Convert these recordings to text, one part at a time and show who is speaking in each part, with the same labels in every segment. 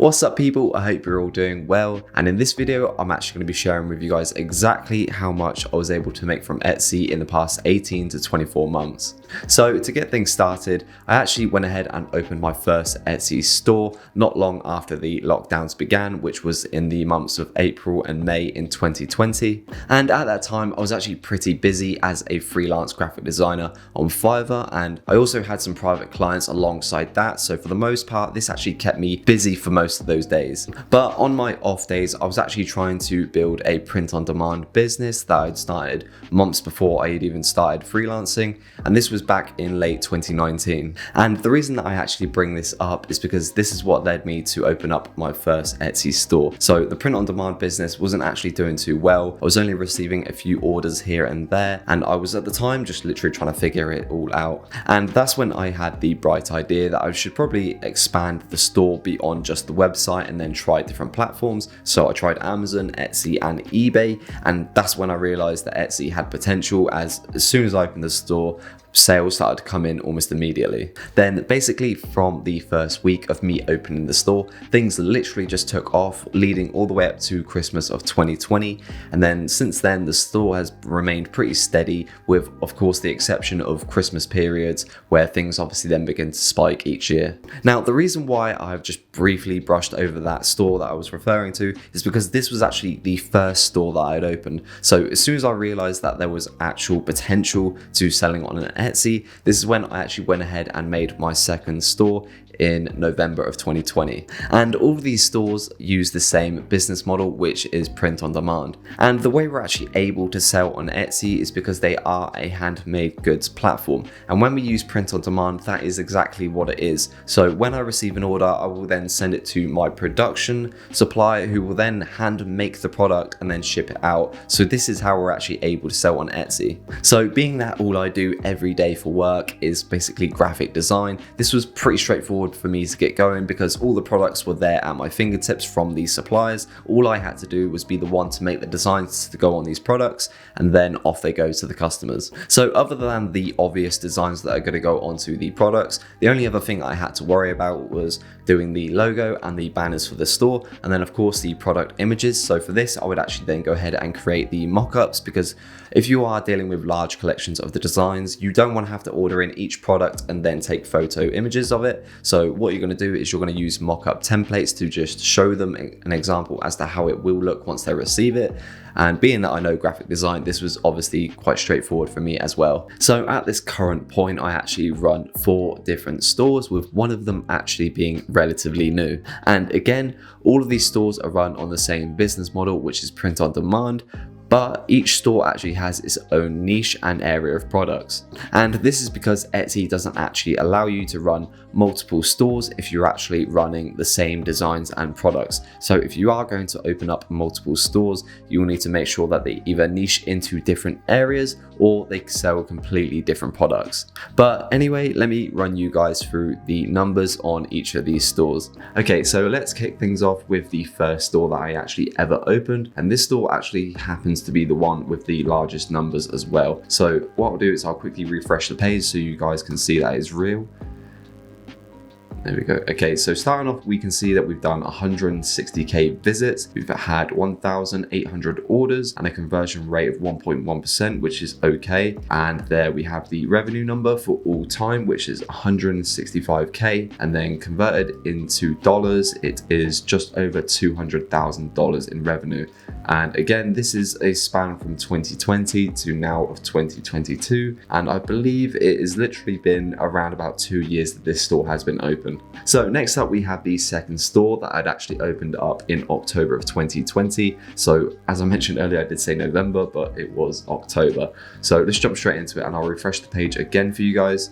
Speaker 1: What's up people, I hope you're all doing well, and in this video I'm actually going to be sharing with you guys exactly how much I was able to make from Etsy in the past 18 to 24 months. So to get things started, I actually went ahead and opened my first Etsy store not long after the lockdowns began, which was in the months of April and May in 2020. And at that time I was actually pretty busy as a freelance graphic designer on Fiverr, and I also had some private clients alongside that, so for the most part this actually kept me busy for most of those days. But on my off days I was actually trying to build a print-on-demand business that I'd started months before I had even started freelancing, and this was back in late 2019. And the reason that I actually bring this up is because this is what led me to open up my first Etsy store. So the print-on-demand business wasn't actually doing too well. I was only receiving a few orders here and there, and I was at the time just literally trying to figure it all out. And that's when I had the bright idea that I should probably expand the store beyond just the website and then try different platforms. So I tried Amazon, Etsy and eBay, and that's when I realized that Etsy had potential, as soon as I opened the store, sales started to come in almost immediately. Then basically from the first week of me opening the store, things literally just took off, leading all the way up to Christmas of 2020. And then since then the store has remained pretty steady, with of course the exception of Christmas periods where things obviously then begin to spike each year. Now the reason why I've just briefly brushed over that store that I was referring to is because this was actually the first store that I had opened. So as soon as I realized that there was actual potential to selling on an Etsy, this is when I actually went ahead and made my second store in November of 2020. And all of these stores use the same business model, which is print on demand. And the way we're actually able to sell on Etsy is because they are a handmade goods platform. And when we use print on demand, that is exactly what it is. So when I receive an order, I will then send it to my production supplier, who will then hand make the product and then ship it out. So this is how we're actually able to sell on Etsy. So being that all I do every day for work is basically graphic design, this was pretty straightforward for me to get going because all the products were there at my fingertips from these suppliers. All I had to do was be the one to make the designs to go on these products, and then off they go to the customers. So other than the obvious designs that are going to go onto the products, the only other thing I had to worry about was doing the logo and the banners for the store, and then of course the product images. So for this I would actually then go ahead and create the mock-ups, because if you are dealing with large collections of the designs, you don't want to have to order in each product and then take photo images of it. So what you're going to do is you're going to use mock-up templates to just show them an example as to how it will look once they receive it. And being that I know graphic design, this was obviously quite straightforward for me as well. So at this current point, I actually run 4 different stores, with one of them actually being relatively new. And again, all of these stores are run on the same business model, which is print on demand, but each store actually has its own niche and area of products. And this is because Etsy doesn't actually allow you to run multiple stores if you're actually running the same designs and products. So if you are going to open up multiple stores, you will need to make sure that they either niche into different areas or they sell completely different products. But anyway, let me run you guys through the numbers on each of these stores. Okay, so let's kick things off with the first store that I actually ever opened. And this store actually happens to be the one with the largest numbers as well. So what I'll do is I'll quickly refresh the page so you guys can see that it's real. There we go. Okay, so starting off, we can see that we've done 160k visits. We've had 1,800 orders and a conversion rate of 1.1%, which is okay. And there we have the revenue number for all time, which is 165k. And then converted into dollars, it is just over $200,000 in revenue. And again, this is a span from 2020 to now of 2022. And I believe it has literally been around about 2 years that this store has been open. So next up we have the second store that I'd actually opened up in October of 2020. So as I mentioned earlier, I did say November, but it was October. So let's jump straight into it and I'll refresh the page again for you guys.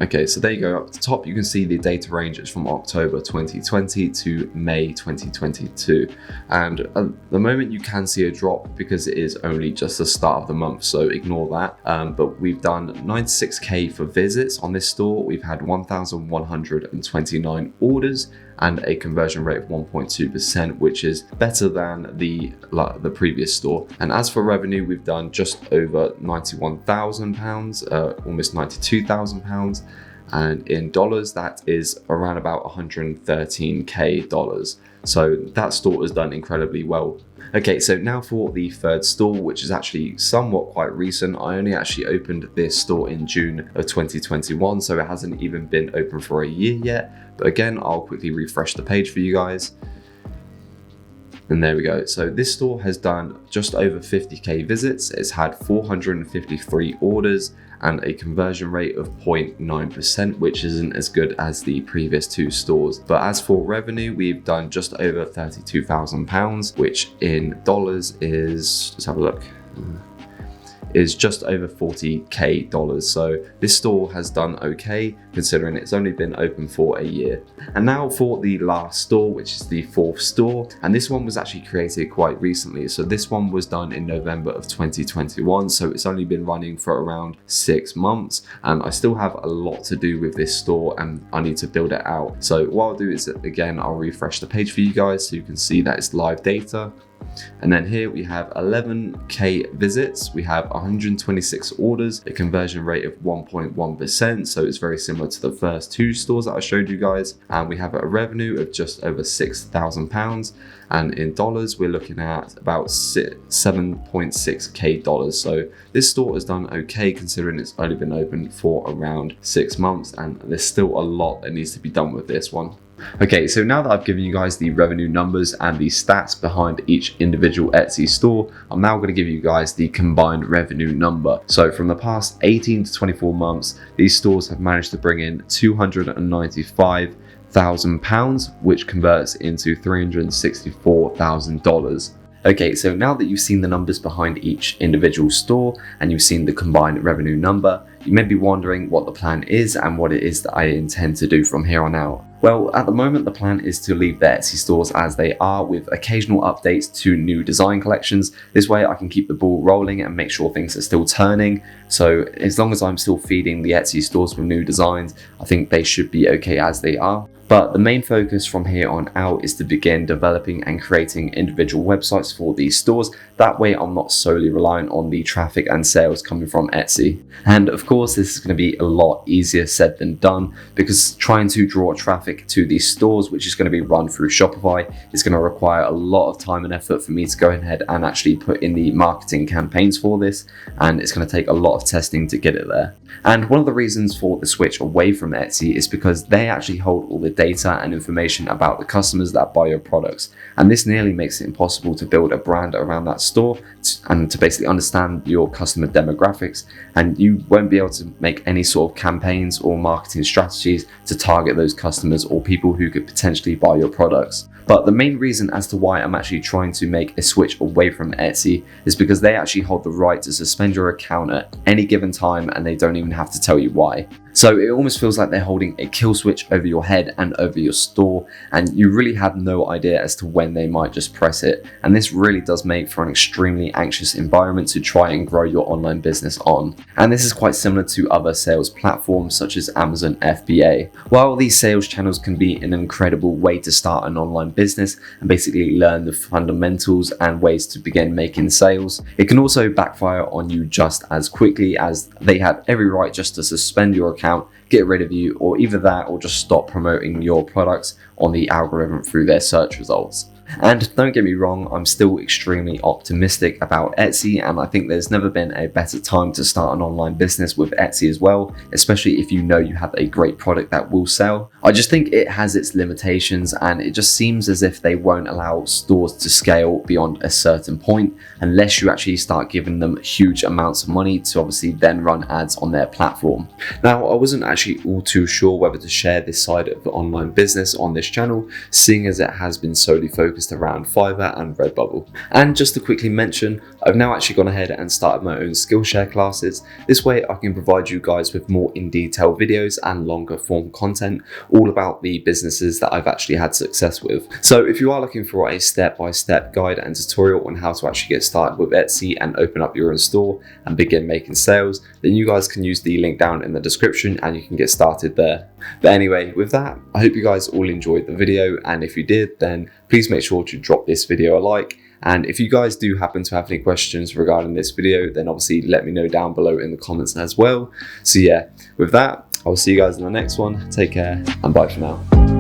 Speaker 1: Okay, so there you go. Up at the top, you can see the data range is from October 2020 to May 2022. And at the moment you can see a drop because it is only just the start of the month, so ignore that. But we've done 96k for visits on this store. We've had 1,129 orders and a conversion rate of 1.2%, which is better than the previous store. And as for revenue, we've done just over £91,000, almost £92,000. and in dollars that is around about $113K. So that store has done incredibly well. Okay, so now for the third store, which is actually somewhat quite recent. I only actually opened this store in June of 2021, so it hasn't even been open for a year yet. But again, I'll quickly refresh the page for you guys. And there we go. So this store has done just over 50K visits. It's had 453 orders and a conversion rate of 0.9%, which isn't as good as the previous two stores. But as for revenue, we've done just over £32,000, which in dollars is, let's have a look, is just over $40K. So this store has done okay considering it's only been open for a year. And now for the last store, which is the fourth store, and this one was actually created quite recently. So this one was done in November of 2021, so it's only been running for around 6 months, and I still have a lot to do with this store and I need to build it out. So what I'll do is, again, I'll refresh the page for you guys so you can see that it's live data. And then here we have 11K visits, we have 126 orders, a conversion rate of 1.1%, so it's very similar to the first two stores that I showed you guys. And we have a revenue of just over £6,000, and in dollars we're looking at about $7.6K. So this store has done okay considering it's only been open for around 6 months, and there's still a lot that needs to be done with this one. Okay, so now that I've given you guys the revenue numbers and the stats behind each individual Etsy store, I'm now going to give you guys the combined revenue number. So from the past 18 to 24 months, these stores have managed to bring in £295,000, which converts into $364,000. Okay, so now that you've seen the numbers behind each individual store and you've seen the combined revenue number, you may be wondering what the plan is and what it is that I intend to do from here on out. Well, at the moment, the plan is to leave the Etsy stores as they are with occasional updates to new design collections. This way I can keep the ball rolling and make sure things are still turning. So as long as I'm still feeding the Etsy stores with new designs, I think they should be okay as they are. But the main focus from here on out is to begin developing and creating individual websites for these stores. That way I'm not solely reliant on the traffic and sales coming from Etsy. And of course, this is going to be a lot easier said than done, because trying to draw traffic to these stores, which is going to be run through Shopify, is going to require a lot of time and effort for me to go ahead and actually put in the marketing campaigns for this. And it's going to take a lot of testing to get it there. And one of the reasons for the switch away from Etsy is because they actually hold all the data and information about the customers that buy your products. And this nearly makes it impossible to build a brand around that store and to basically understand your customer demographics. And you won't be able to make any sort of campaigns or marketing strategies to target those customers or people who could potentially buy your products. But the main reason as to why I'm actually trying to make a switch away from Etsy is because they actually hold the right to suspend your account at any given time, and they don't even have to tell you why. So it almost feels like they're holding a kill switch over your head and over your store, and you really have no idea as to when they might just press it. And this really does make for an extremely anxious environment to try and grow your online business on. And this is quite similar to other sales platforms such as Amazon FBA. While these sales channels can be an incredible way to start an online business and basically learn the fundamentals and ways to begin making sales, it can also backfire on you just as quickly, as they have every right just to suspend your account, get rid of you, or either that or just stop promoting your products on the algorithm through their search results. And don't get me wrong, I'm still extremely optimistic about Etsy, and I think there's never been a better time to start an online business with Etsy as well, especially if you know you have a great product that will sell. I just think it has its limitations, and it just seems as if they won't allow stores to scale beyond a certain point unless you actually start giving them huge amounts of money to obviously then run ads on their platform. Now, I wasn't actually all too sure whether to share this side of the online business on this channel, seeing as it has been solely focused around Fiverr and Redbubble. And just to quickly mention, I've now actually gone ahead and started my own Skillshare classes. This way I can provide you guys with more in-detail videos and longer form content all about the businesses that I've actually had success with. So if you are looking for a step-by-step guide and tutorial on how to actually get started with Etsy and open up your own store and begin making sales, then you guys can use the link down in the description and you can get started there. But anyway, with that, I hope you guys all enjoyed the video, and if you did, then please make sure to drop this video a like. And if you guys do happen to have any questions regarding this video, then obviously let me know down below in the comments as well. So yeah, with that, I will see you guys in the next one. Take care and bye for now.